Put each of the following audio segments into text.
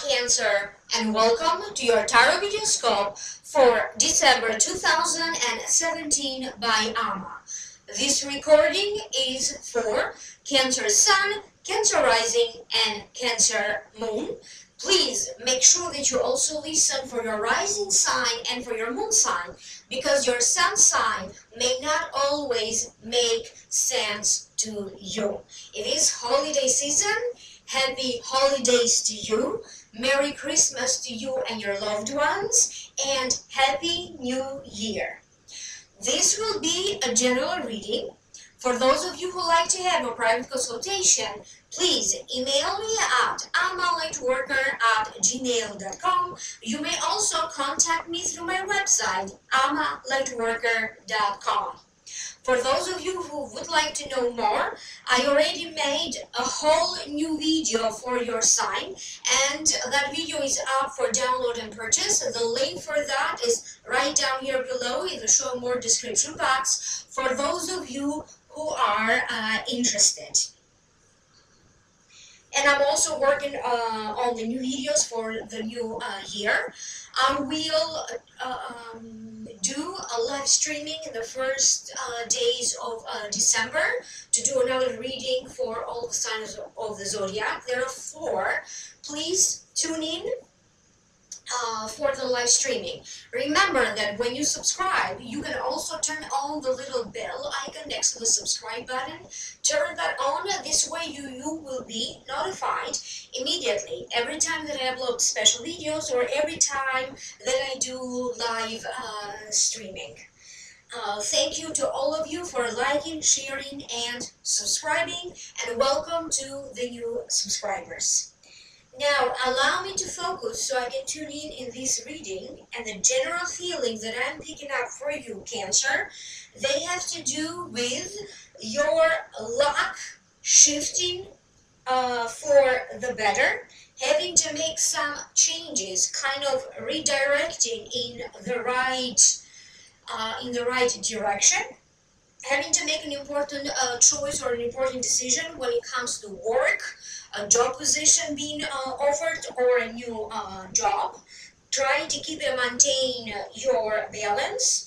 Cancer, and welcome to your tarovideoscope for December 2017 by Amma. This recording is for Cancer Sun, Cancer Rising, and Cancer Moon. Please make sure that you also listen for your rising sign and for your moon sign, because your sun sign may not always make sense to you. It is holiday season. Happy holidays to you. Merry Christmas to you and your loved ones, and Happy New Year. This will be a general reading. For those of you who like to have a private consultation, please email me at lightworker@gmail.com. You may also contact me through my website, lightworker.com. For those of you who would like to know more, I already made a whole new video for your sign, and that video is up for download and purchase. The link for that is right down here below in the show more description box for those of you who are interested. And I'm also working on the new videos for the new year. I will do a live streaming in the first days of December to do another reading for all the signs of the zodiac. There are 4. Please tune in for the live streaming. Remember that when you subscribe, you can also turn on the little bell icon next to the subscribe button. Turn that on. This way you will be notified immediately every time that I upload special videos or every time that I do live streaming. Thank you to all of you for liking, sharing, and subscribing, and welcome to the new subscribers. Now, allow me to focus so I can tune in this reading, and the general feelings that I'm picking up for you, Cancer, they have to do with your luck shifting for the better, having to make some changes, kind of redirecting in the right direction, having to make an important choice or an important decision when it comes to work, a job position being offered, or a new job, trying to keep and maintain your balance,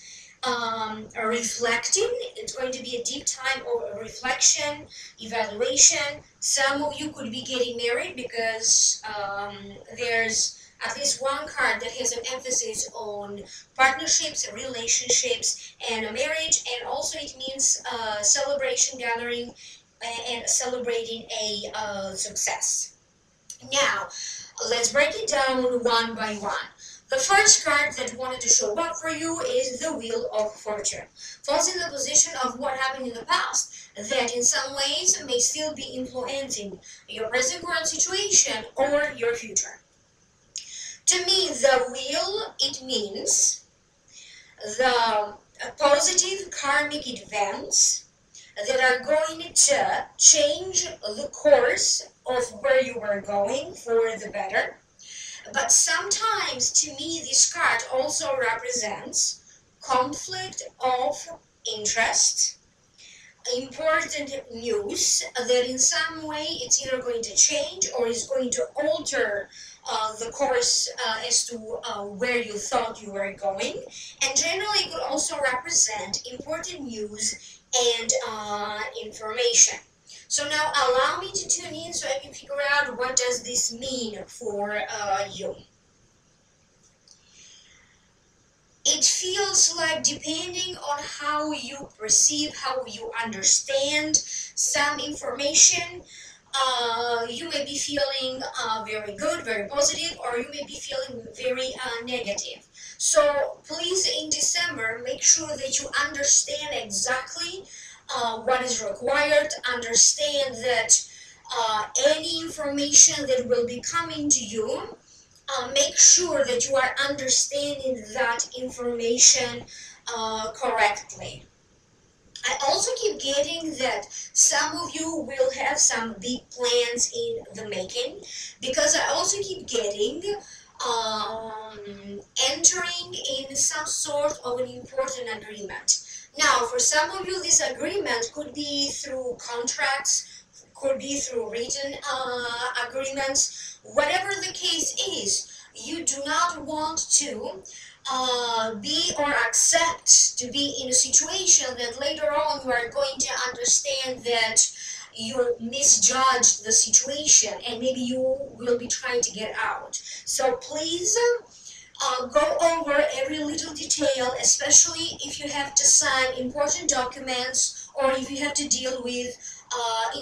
reflecting. It's going to be a deep time of reflection, evaluation. Some of you could be getting married because there's at least one card that has an emphasis on partnerships, relationships, and a marriage, and also it means celebration, gathering, and celebrating a success. Now, let's break it down one by one. The first card that wanted to show up for you is the Wheel of Fortune. Falls in the position of what happened in the past that in some ways may still be influencing your present current situation or your future. To me, the wheel, it means the positive karmic events that are going to change the course of where you were going for the better. But sometimes, to me, this card also represents conflict of interest, important news that in some way it's either going to change or is going to alter the course as to where you thought you were going. And generally it could also represent important news and information. So now allow me to tune in so I can figure out what does this mean for you. It feels like, depending on how you perceive, how you understand some information, you may be feeling very good, very positive, or you may be feeling very negative. So please, in December, make sure that you understand exactly what is required. Understand that any information that will be coming to you, make sure that you are understanding that information correctly. I also keep getting that some of you will have some big plans in the making, because I also keep getting entering in some sort of an important agreement. Now, for some of you, this agreement could be through contracts, could be through written agreements. Whatever the case is, you do not want to be or accept to be in a situation that later on you are going to understand that you misjudged the situation and maybe you will be trying to get out. So please go over every little detail, especially if you have to sign important documents or if you have to deal with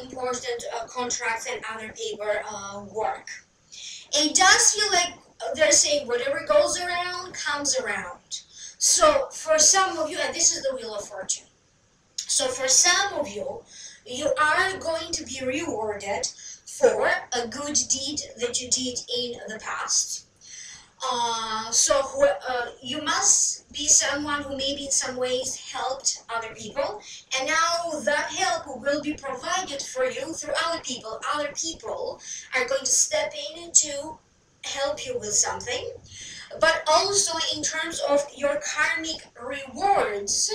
important contracts and other paper work. It does feel like they're saying whatever goes around comes around. So for some of you, and this is the Wheel of Fortune, so for some of you, you are going to be rewarded for a good deed that you did in the past. You must be someone who maybe in some ways helped other people, and now that help will be provided for you through other people. Other people are going to step in to help you with something, but also in terms of your karmic rewards,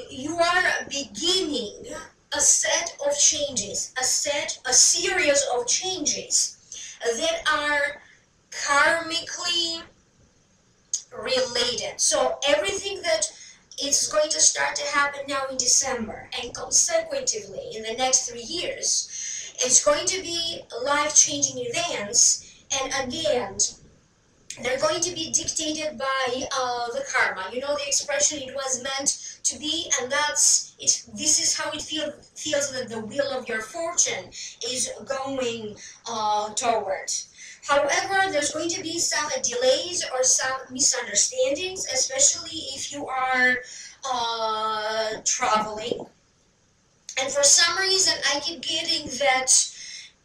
you are beginning a set of changes, a series of changes that are karmically related. So everything that is going to start to happen now in December and consecutively in the next 3 years, it's going to be life-changing events, and again, they're going to be dictated by the karma. You know the expression, it was meant to be, and that's it. This is how it feels that the wheel of your fortune is going toward. However, there's going to be some delays or some misunderstandings, especially if you are traveling. And for some reason, I keep getting that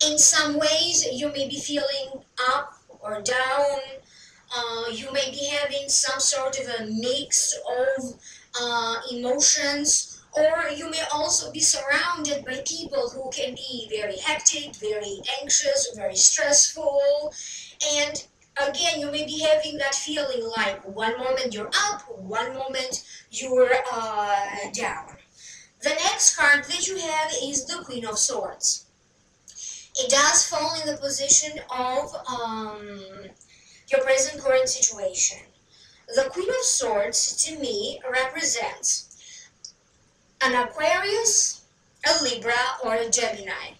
in some ways you may be feeling up or down. You may be having some sort of a mix of emotions, or you may also be surrounded by people who can be very hectic, very anxious, very stressful, and again, you may be having that feeling like one moment you're up, one moment you're down. The next card that you have is the Queen of Swords. It does fall in the position of your present current situation. The Queen of Swords, to me, represents an Aquarius, a Libra, or a Gemini.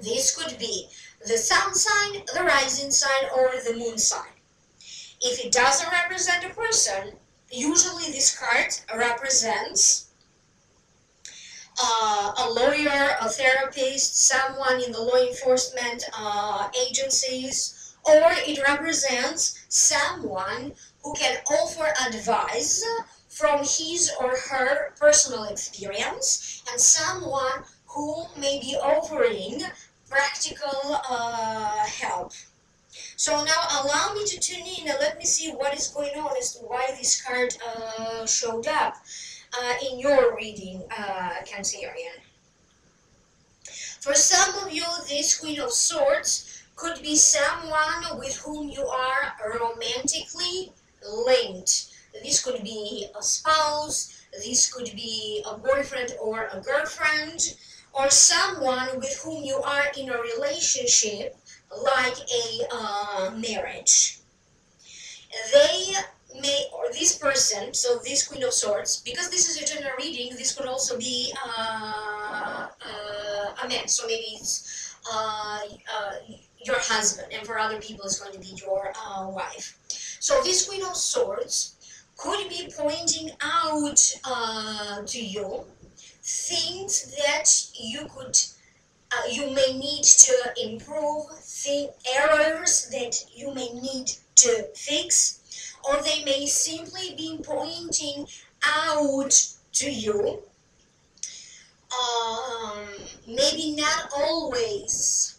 This could be the sun sign, the rising sign, or the moon sign. If it doesn't represent a person, usually this card represents a lawyer, a therapist, someone in the law enforcement agencies, or it represents someone who can offer advice from his or her personal experience, and someone who may be offering practical help. So now allow me to tune in and let me see what is going on as to why this card showed up in your reading, Cancerian. For some of you, this Queen of Swords could be someone with whom you are romantically linked. This could be a spouse, this could be a boyfriend or a girlfriend, or someone with whom you are in a relationship like a marriage. They may, or this person, so this Queen of Swords, because this is a general reading, this could also be a man, so maybe it's your husband, and for other people it's going to be your wife. So this Queen of Swords could be pointing out to you things that you may need to improve, errors that you may need to fix, or they may simply be pointing out to you. Maybe not always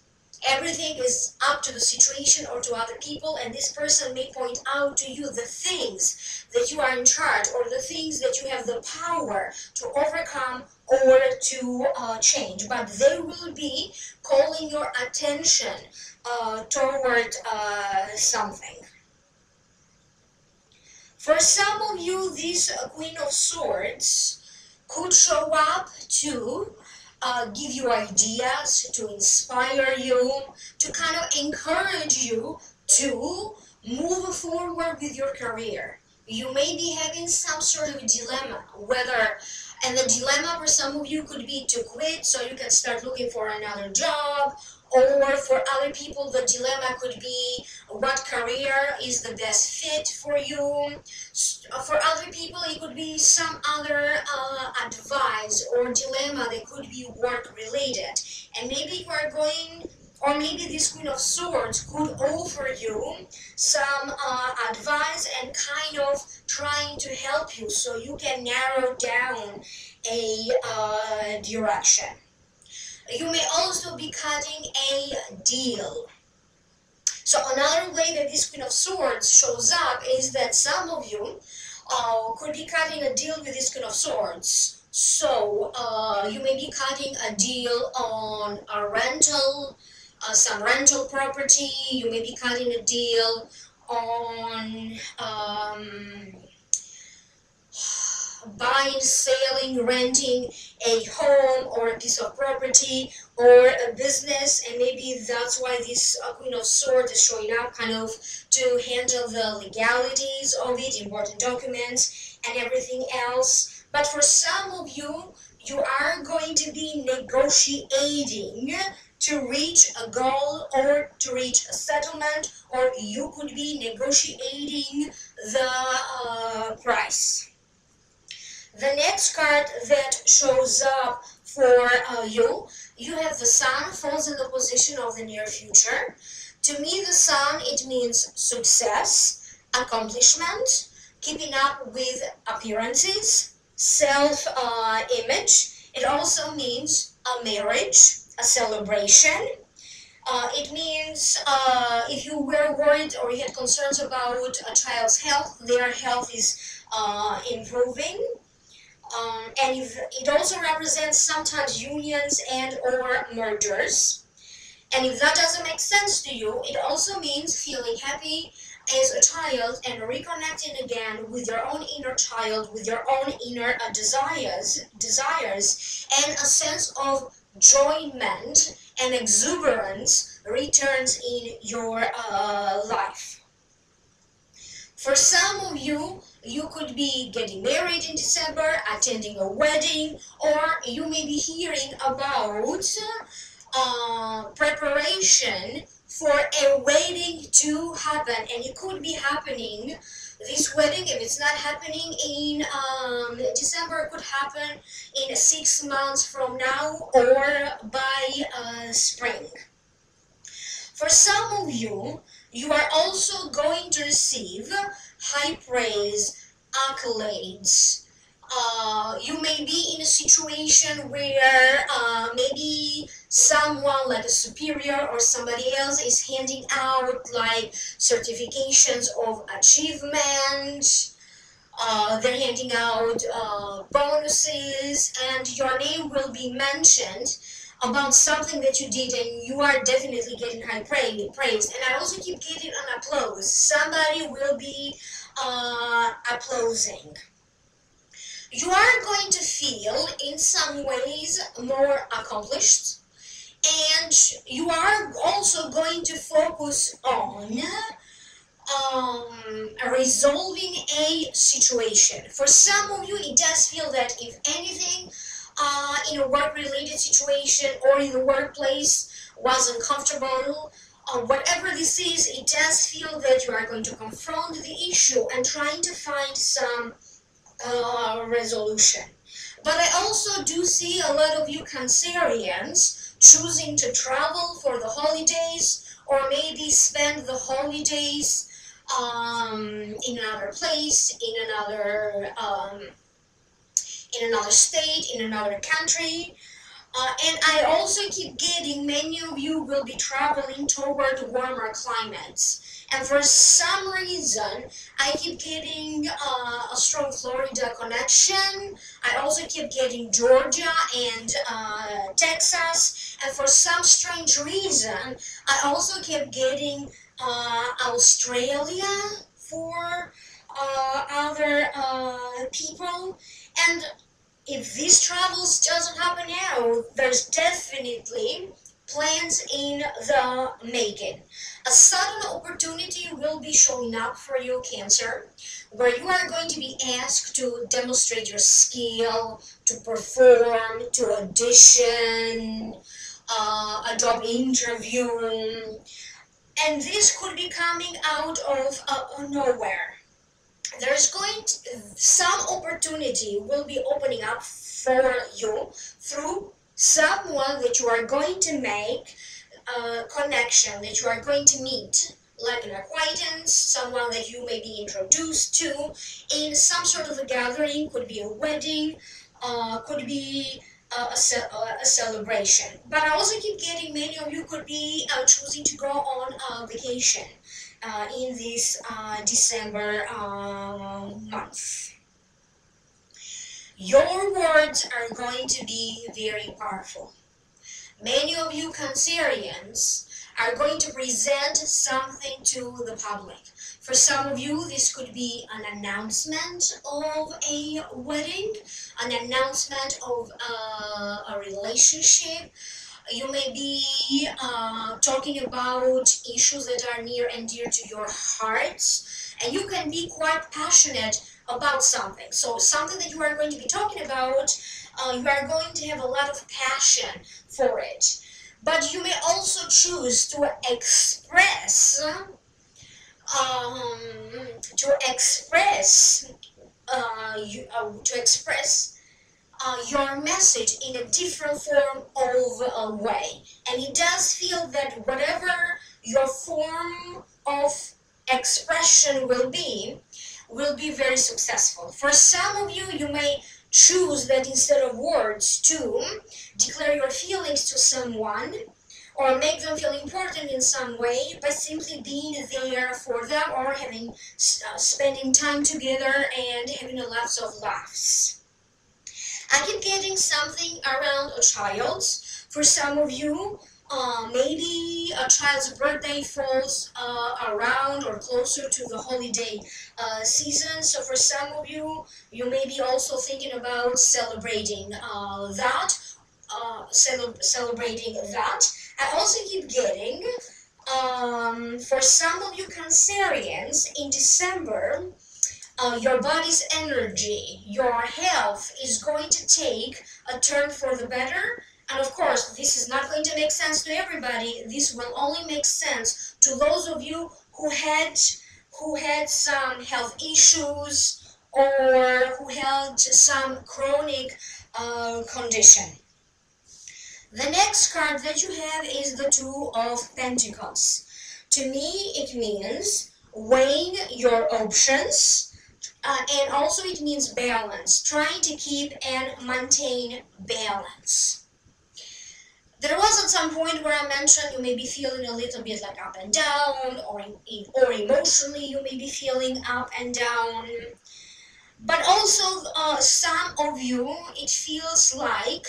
everything is up to the situation or to other people, and this person may point out to you the things that you are in charge, or the things that you have the power to overcome or to change, but they will be calling your attention toward something. For some of you, this Queen of Swords could show up to give you ideas, to inspire you, to kind of encourage you to move forward with your career. You may be having some sort of dilemma, and the dilemma for some of you could be to quit so you can start looking for another job, or for other people the dilemma could be what career is the best fit for you. For other people it could be some other advice or dilemma that could be work related, and maybe you are going, or maybe this Queen of Swords could offer you some advice and kind of trying to help you so you can narrow down a direction. You may also be cutting a deal. So another way that this Queen of Swords shows up is that some of you could be cutting a deal with this Queen of Swords. So you may be cutting a deal on a rental, some rental property. You may be cutting a deal on buying, selling, renting a home or a piece of property or a business, and maybe that's why this Queen of Swords is showing up, kind of to handle the legalities of it, important documents and everything else. But for some of you, you are going to be negotiating to reach a goal or to reach a settlement, or you could be negotiating the price. The next card that shows up for you have the Sun, falls in the position of the near future. To me, the Sun, it means success, accomplishment, keeping up with appearances, self-image. It also means a marriage, a celebration. It means if you were worried or you had concerns about a child's health, their health is improving. And it also represents sometimes unions and or mergers. And if that doesn't make sense to you, it also means feeling happy as a child and reconnecting again with your own inner child, with your own inner desires, and a sense of enjoyment and exuberance returns in your life. For some of you, you could be getting married in December, attending a wedding, or you may be hearing about preparation for a wedding to happen, and it could be happening. This wedding, if it's not happening in December, it could happen in 6 months from now or by spring. For some of you, you are also going to receive high praise, accolades. You may be in a situation where maybe someone like a superior or somebody else is handing out like certifications of achievement. They're handing out bonuses, and your name will be mentioned about something that you did, and you are definitely getting high praise. And I also keep getting an applause. Somebody will be applauding. You are going to feel in some ways more accomplished, and you are also going to focus on resolving a situation. For some of you, it does feel that if anything in a work-related situation or in the workplace was uncomfortable, whatever this is, it does feel that you are going to confront the issue and trying to find some resolution. But I also do see a lot of you Cancerians choosing to travel for the holidays, or maybe spend the holidays in another place, in another state, in another country. And I also keep getting many of you will be traveling toward warmer climates. And for some reason, I keep getting a strong Florida connection. I also keep getting Georgia and Texas. And for some strange reason, I also kept getting Australia for other people. And if these travels doesn't happen now, there's definitely plans in the making. A sudden opportunity will be showing up for you, Cancer, where you are going to be asked to demonstrate your skill, to perform, to audition, a job interview, and this could be coming out of nowhere. There's some opportunity will be opening up for you through someone that you are going to make a connection, that you are going to meet, like an acquaintance, someone that you may be introduced to in some sort of a gathering. Could be a wedding, could be a celebration. But I also keep getting many of you could be choosing to go on a vacation in this December month. Your words are going to be very powerful. Many of you Cancerians are going to present something to the public. For some of you, this could be an announcement of a wedding, an announcement of a relationship. You may be talking about issues that are near and dear to your hearts, and you can be quite passionate about something. So something that you are going to be talking about, you are going to have a lot of passion for it. But you may also choose to express your message in a different form of a way. And it does feel that whatever your form of expression will be very successful. For some of you, you may choose that instead of words to declare your feelings to someone or make them feel important in some way by simply being there for them or having spending time together and having lots of laughs. I keep getting something around a child. For some of you, maybe a child's birthday falls around or closer to the holiday season. So for some of you, you may be also thinking about celebrating celebrating that. I also keep getting, for some of you Cancerians, in December, your body's energy, your health is going to take a turn for the better. And of course, this is not going to make sense to everybody. This will only make sense to those of you who had some health issues or who had some chronic condition. The next card that you have is the Two of Pentacles. To me, it means weighing your options. And also it means balance, trying to keep and maintain balance. There was at some point where I mentioned you may be feeling a little bit like up and down, or emotionally you may be feeling up and down. But also some of you, it feels like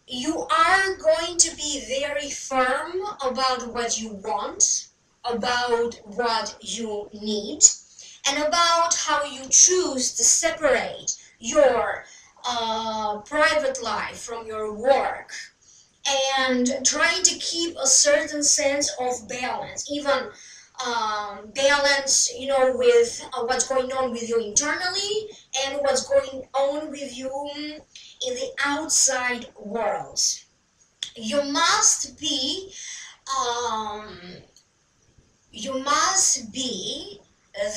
you are going to be very firm about what you want, about what you need, and about how you choose to separate your private life from your work, and trying to keep a certain sense of balance, even balance, with what's going on with you internally and what's going on with you in the outside world. You must be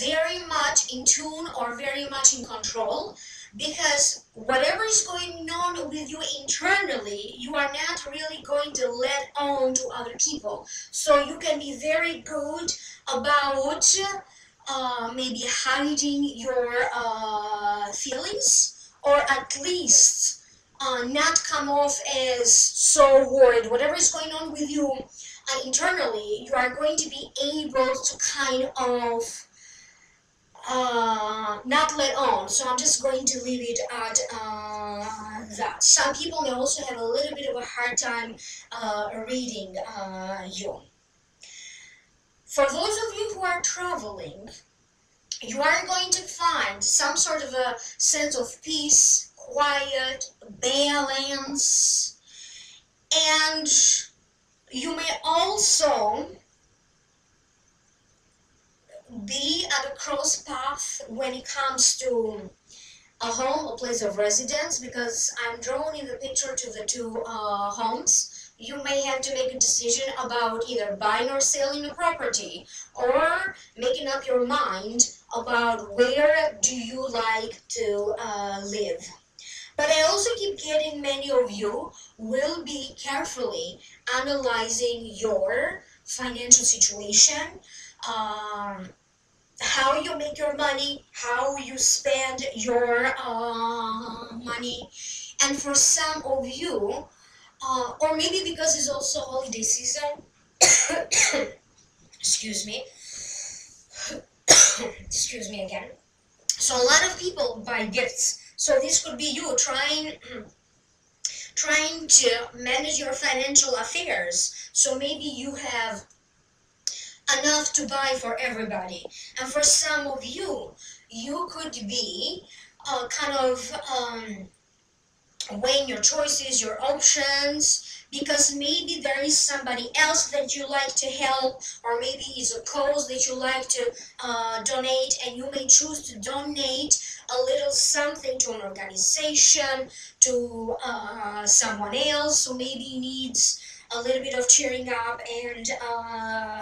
very much in tune or very much in control, because whatever is going on with you internally, you are not really going to let on to other people. So you can be very good about maybe hiding your feelings, or at least not come off as so worried. Whatever is going on with you internally, you are going to be able to kind of not let on. So I'm just going to leave it at that. Some people may also have a little bit of a hard time reading you. For those of you who are traveling, you are going to find some sort of a sense of peace, quiet, balance, and you may also be at a cross path when it comes to a home, a place of residence, because I'm drawn in the picture to the two homes. You may have to make a decision about either buying or selling a property, or making up your mind about where do you like to live. But I also keep getting many of you will be carefully analyzing your financial situation, um, how you make your money, how you spend your money. And for some of you, or maybe because it's also holiday season, excuse me, excuse me again. So a lot of people buy gifts. So this could be you trying to manage your financial affairs. So maybe you have enough to buy for everybody. And for some of you, you could be kind of weighing your choices, your options, because maybe there is somebody else that you like to help, or maybe it's a cause that you like to donate, and you may choose to donate a little something to an organization, to someone else who maybe needs a little bit of cheering up and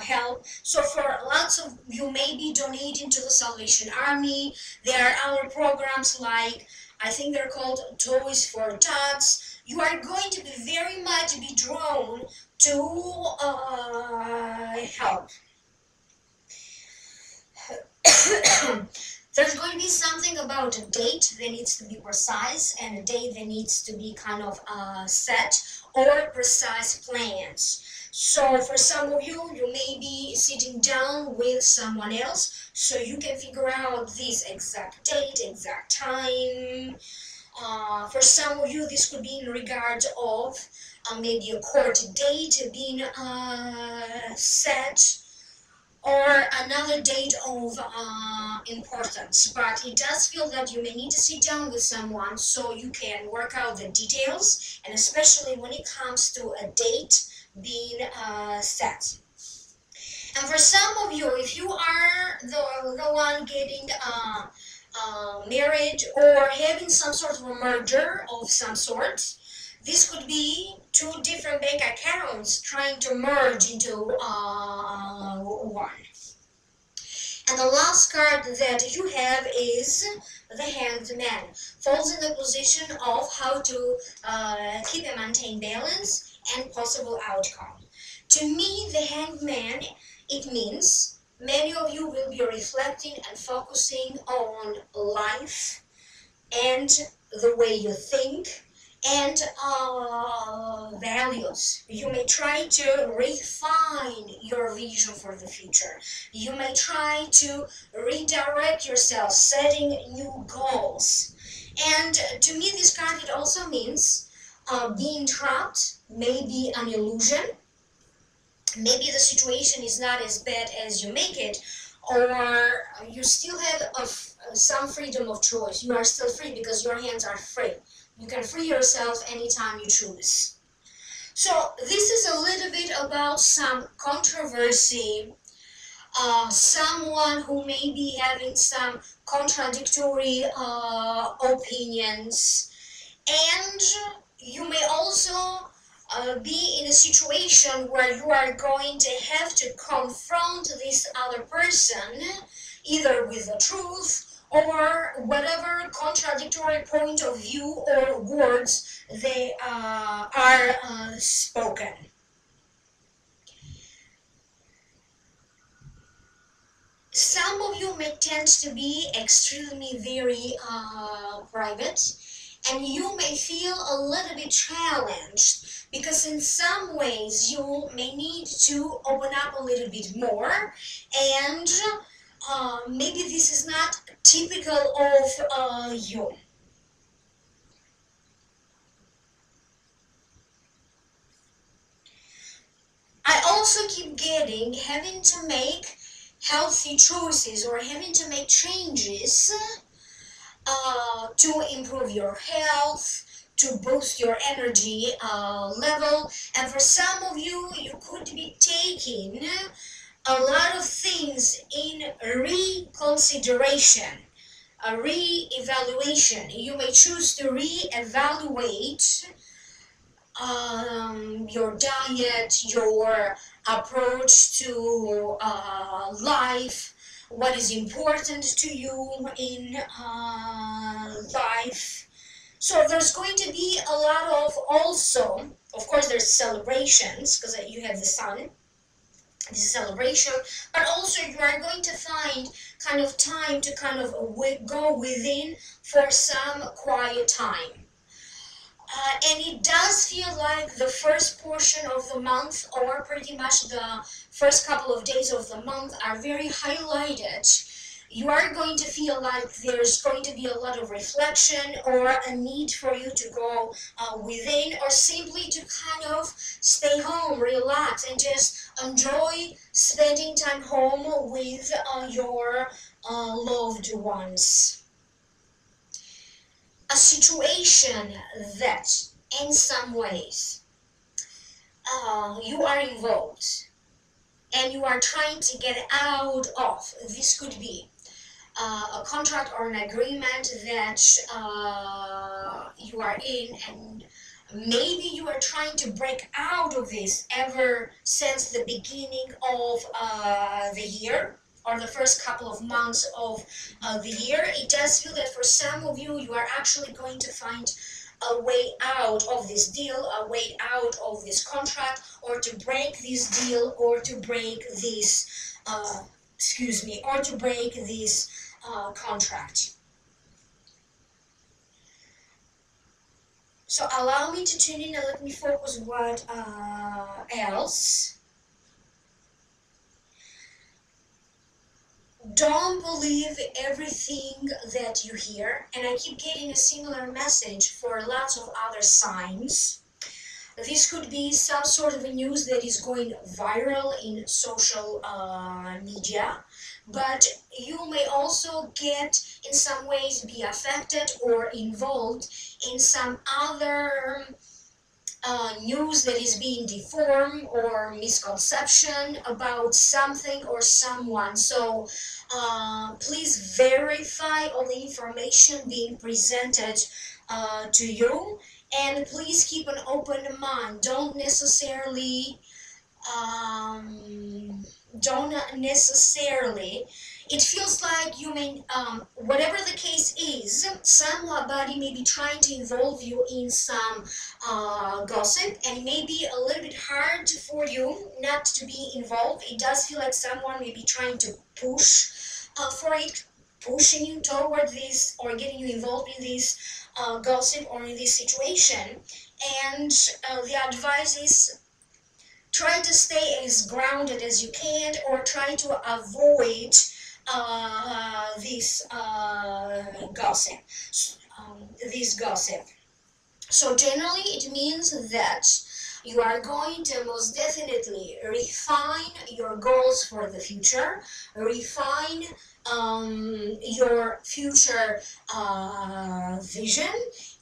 help. So for lots of you may be donating to the Salvation Army. There are other programs like, I think they're called Toys for Tots. You are going to be very much be drawn to help. There's going to be something about a date that needs to be precise, and a date that needs to be kind of set, or precise plans. So for some of you, you may be sitting down with someone else so you can figure out this exact date, exact time. For some of you, this could be in regard of maybe a court date being set, or another date of importance. But it does feel that you may need to sit down with someone so you can work out the details, and especially when it comes to a date being set. And for some of you, if you are the one getting married or having some sort of a merger of some sort, this could be two different bank accounts trying to merge into one. And the last card that you have is the Hanged Man. Falls in the position of how to keep and maintain balance and possible outcome. To me, the Hanged Man, it means many of you will be reflecting and focusing on life and the way you think and values. You may try to refine your vision for the future. You may try to redirect yourself, setting new goals. And to me, this card, it also means being trapped may be an illusion. Maybe the situation is not as bad as you make it, or you still have some freedom of choice. You are still free because your hands are free. You can free yourself anytime you choose. So this is a little bit about some controversy, someone who may be having some contradictory opinions, and you may also be in a situation where you are going to have to confront this other person either with the truth or whatever contradictory point of view or words they are spoken. Some of you may tend to be extremely very private, and you may feel a little bit challenged because in some ways you may need to open up a little bit more, and maybe this is not typical of you. I also keep getting having to make healthy choices or having to make changes to improve your health, to boost your energy level. And for some of you, you could be taking a lot of things in reconsideration, a re-evaluation. You may choose to re-evaluate your diet, your approach to life, what is important to you in life. So there's going to be a lot of also, of course, there's celebrations because you have the sun. This is celebration, but also you are going to find kind of time to kind of go within for some quiet time. And it does feel like the first portion of the month, or pretty much the first couple of days of the month, are very highlighted. You are going to feel like there's going to be a lot of reflection or a need for you to go within, or simply to kind of stay home, relax, and just enjoy spending time home with your loved ones. A situation that in some ways you are involved and you are trying to get out of. This could be a contract or an agreement that you are in, and maybe you are trying to break out of this ever since the beginning of the year, or the first couple of months of the year. It does feel that for some of you, you are actually going to find a way out of this deal, a way out of this contract, or to break this deal, or to break this, or to break this contract. So allow me to tune in and let me focus what else. Don't believe everything that you hear, and I keep getting a similar message for lots of other signs. This could be some sort of a news that is going viral in social media, but you may also get, in some ways, be affected or involved in some other news that is being deformed or misconception about something or someone. So please verify all the information being presented to you, and please keep an open mind. Don't necessarily it feels like you may, whatever the case is, somebody may be trying to involve you in some gossip, and it may be a little bit hard for you not to be involved. It does feel like someone may be trying to push for it, pushing you toward this, or getting you involved in this gossip or in this situation. And the advice is, try to stay as grounded as you can, or try to avoid this gossip. This gossip. So generally, it means that you are going to most definitely refine your goals for the future, refine your future vision,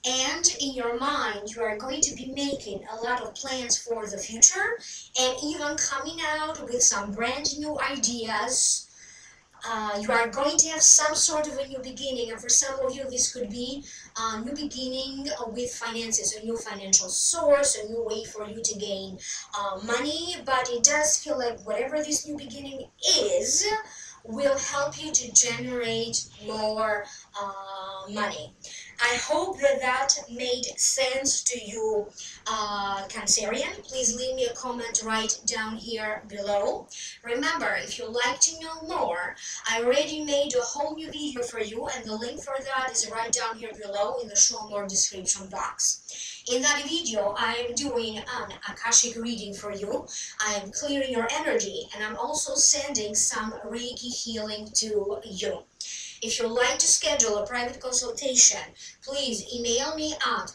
and in your mind you are going to be making a lot of plans for the future, and even coming out with some brand new ideas. You are going to have some sort of a new beginning, and for some of you this could be a new beginning with finances, a new financial source, a new way for you to gain money. But it does feel like whatever this new beginning is will help you to generate more money. I hope that that made sense to you, Cancerian. Please leave me a comment right down here below. Remember, if you'd like to know more, I already made a whole new video for you, and the link for that is right down here below in the show more description box. In that video, I am doing an Akashic reading for you. I am clearing your energy, and I'm also sending some Reiki healing to you. If you'd like to schedule a private consultation, please email me at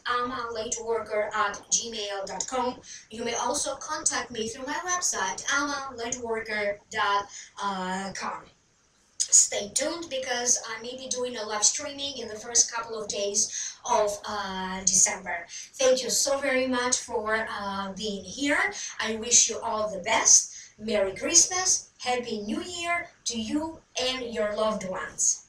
lightworker@gmail.com. You may also contact me through my website, lightworker.com. stay tuned because I may be doing a live streaming in the first couple of days of December. Thank you so very much for being here. I wish you all the best. Merry Christmas, Happy New Year to you and your loved ones.